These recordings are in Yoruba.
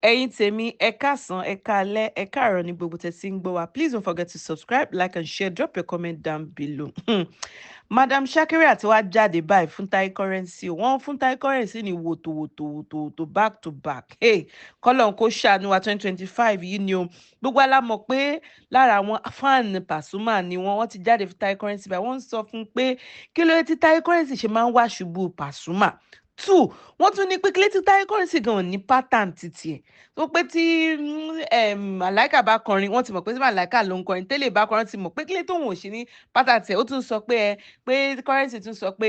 Ẹ̀yin tèmi, ẹ káàsán, ẹ káalẹ́, ẹ káàárọ̀ ní gbogbo tẹ́ tí ń gbọ́ wa. Please don't forget to subscribe, like and share. Drop your comment down below. Madam Shakirat wá jáde báyìí fún Taye currency o. Wọ́n fún Taye currency ní wòtò back to back. Hey, kọ́lọ́n kó ṣàánú wa 2025 yìí ni o. Gbogbo ala mọ̀ pé lára àwọn fan Pasuma ni wọ́n ti jáde fún Taye currency báyìí. Wọ́n ń sọ fún pé kí ló dé tí Taye currency ṣe máa ń wá ṣubú Pasuma. 2 wọ́n tún ní pé kílé tí Taye currency gan ní pattern títí ẹ̀ tó pé tí Malika bá kọrin wọ́n ti mọ̀ pé tí Malika ló ń kọrin tẹ́lẹ̀ bá kọrin ti mọ̀ pé kílé tóun ò ṣe ní pattern tiẹ̀ ó tún sọ pé pé currency tún sọ pé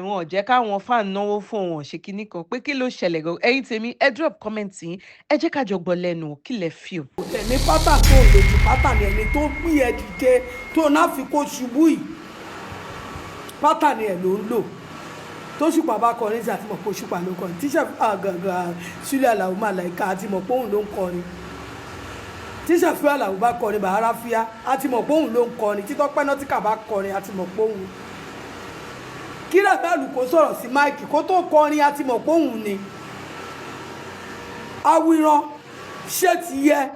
wọn ò jẹ́ káwọn fan náwó fún wọn ṣe kinní kan pé kí ló ṣẹlẹ̀ gan. Ẹ̀yin tèmi ẹ drop comment yín ẹ jẹ́ ká jọ gbọ́ lẹ́nu kí lẹ feel. ní pátá tó lè ju pátá ni ẹni tó gbé ẹ dìde tó náà fi kó ṣubú yìí pátá ni ẹ ló ń lò tó ṣùpá bá kọrin sí àti mọ̀ pé ṣùpá ló kọrin tíṣà àgàgà Sule Alao Malika àti mọ̀ pé òun ló ń kọrin tíṣà Sule Alao bá kọrin bàárà fíà àti mọ̀ pé òun ló ń kọrin títọ́ pẹ́ náà tí kà bá kọrin àti mọ̀ pé òun kí Rabiu kó sọ̀rọ̀ sí máìkì kó tó kọrin àti mọ̀ pé òun ni awiran ṣé ti yẹ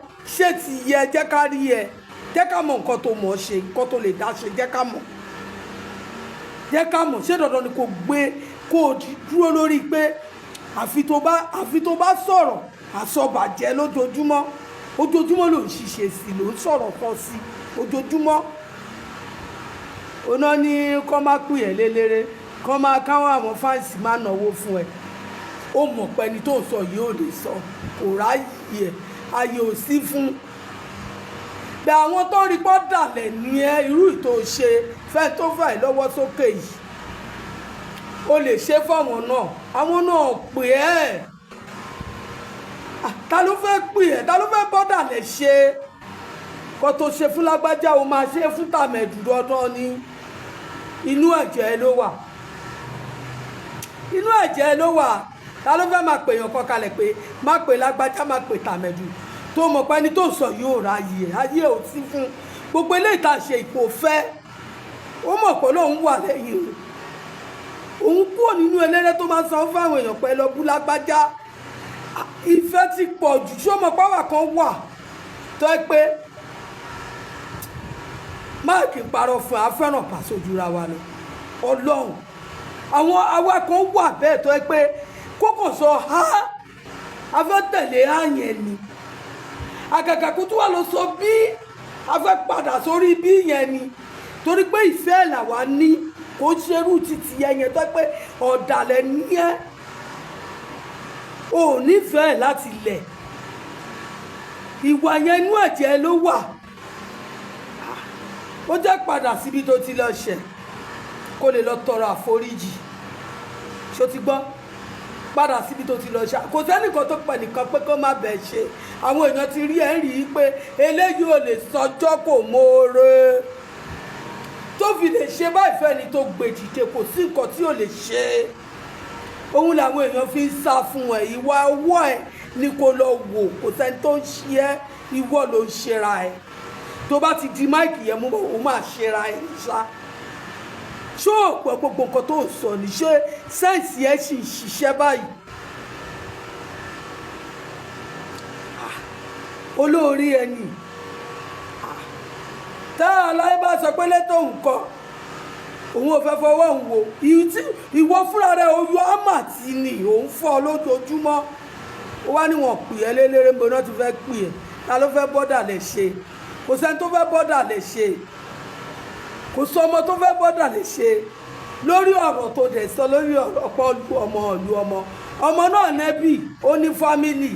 jẹ́ ká rí ẹ jẹ́ ká mọ̀ nǹkan tó mọ̀ ṣe nǹkan tó lè dá ṣe jẹ́ ká mọ̀ ṣé dandan ni kò gbé kó o dúró lórí pé àfi tó bá sọ̀rọ̀ àsọbàjẹ́ ojoojúmọ́ ló ń ṣiṣẹ́ sí ló ń sọ̀rọ̀ kan sí ojoojúmọ́ oná ní kọ́ má pè ẹ́ lélẹ́rẹ́ kọ́ má káwọn àwọn fáǹsì má náwó fún ẹ ó mọ̀ pé ẹni tó ń sọ yìí ò lè sọ kò ráyè ẹ̀ ayé ò sí fún bẹ àwọn tó rí pọ́ dàlẹ̀ ní ẹ irú ìtò ṣe fẹ́ tó fẹ́ lọ́wọ́ sókè yìí o lè ṣe fáwọn náà àwọn náà pè ẹ́ ta ló fẹ́ pè ẹ́ ta ló fẹ́ bọ́ dàlẹ̀ ṣe kó tó ṣe fún lágbájá o máa ṣe fún tàmẹ̀dù dandan ní inú ẹ̀jẹ̀ ló wà ta ló fẹ́ máa pè yàn kan kalẹ̀ pé má pè lágbájá má pè tàmẹ̀dù tó mọ̀ pé ẹni tó sọ yóò ra ayé ò sí fún gbogbo eléyìí tá a ṣe ìpò fẹ́ ó mọ̀ pé lóun wà lẹ́yìn òun kúrò nínú eléré tó máa san fáwọn èèyàn pẹ́ lọ bú lágbájá ìfẹ́ ti pọ̀ jù ṣó mọ̀ pàwà kan wà tó ẹ pé máàkì parọ́ fún afẹ́ràn pàṣójúra wa lọ ọlọ́run àwọn àwa kan wà bẹ́ẹ̀ tó ẹ pé kókò sọ afẹ́ tẹ̀lé àyẹn ni àgàgà kó tó wà lọ sọ bí a fẹ́ padà sórí bí yẹn ni torí pé ìfẹ́ làwa ní kò ṣerú títí ẹyẹn tó pé ọ̀dàlẹ̀ ní ẹ́ ò nífẹ̀ẹ́ láti lẹ̀ ìwà yẹn inú ẹ̀jẹ̀ ló wà ó jẹ́ padà síbi tó ti lọ ṣẹ̀ kó lè lọ tọrọ àforíjì ṣó ti gbọ́ padà síbi tó ti lọ ṣe kò sẹ́nìkan tó pẹ̀ nìkan pé kó má bẹ̀ ṣe àwọn èèyàn ti rí ẹ̀ rí i pé eléyìí ò lè sọjọ́ kò mọ́ọ́rẹ́ tó fi lè ṣe báyìí fẹ́ni tó gbèjìde kò sí nǹkan tí ò lè ṣe òun làwọn èèyàn fi ń sá fún ẹ ìwà ọwọ́ ẹ ni kò lọ wò kò sẹ́ni tó ń ṣe ẹ́ ìwọ ló ń ṣera ẹ tó bá ti di máìkì yẹn mú òun máa ṣera ẹ ṣá ṣó ọ̀pọ̀ gbogbo nǹkan tó ń sọ ní ṣé sẹ́ǹsì ẹ̀ sì ń ṣiṣẹ́ báyìí olórí ẹni tá aláyé bá sọ pé létò nǹkan òun ò fẹ́ fọwọ́ òun wò ìwọ fúnra rẹ̀ oyún àmàtí ni òun fọ́ lójoojúmọ́ ó wá níwọ̀n pè ẹ́ lélẹ́rẹ́ mbọ́ná ti fẹ́ pè ẹ́ ta ló fẹ́ bọ́dà lè ṣe kò sẹ́ni tó fẹ́ bọ́dà lè ṣe kò sọ ọmọ tó fẹ́ bọ́dà lè ṣe lórí ọ̀rọ̀ tó dẹ̀ sọ lórí ọ̀pọ̀ ọmọ náà nẹ́bì ó ní fámìlì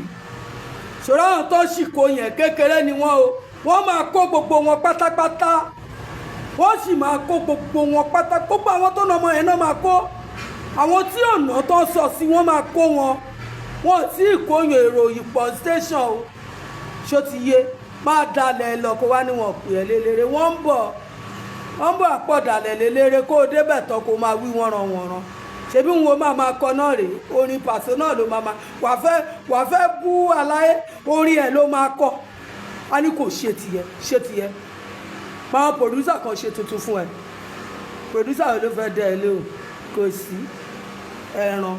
ṣòro àwọn tó sì kó yẹn kékeré ni wọ́n máa kó gbogbo wọn pátápátá wọ́n sì máa kó gbogbo wọn pátá gbogbo àwọn tó nà ọmọ yẹn náà máa kó àwọn tí ọ̀nà tó sọ sí wọ́n máa kó wọn tí ìkóyàn èrò ìpọ̀ station o ṣó ti yé máa dalẹ̀ lọ kó wá níwọ̀n pè é lélẹ́rẹ́ wọ́n ń bọ̀ àpọ̀dàlẹ̀ lélẹ́rẹ́ kó o débẹ̀ tán kó máa wí wọ́nranwọ̀nran ṣebí wọn máa kọ náà rèé orin pàṣẹ náà ló máa wà fẹ́ bú aláyé orin ẹ̀ ló máa kọ a ní kò ṣe tiẹ̀ máa pòdúsà kan ṣe tuntun fún ẹ pòdúsà ló fẹ́ dẹ́ ẹ lé o kò sí ẹran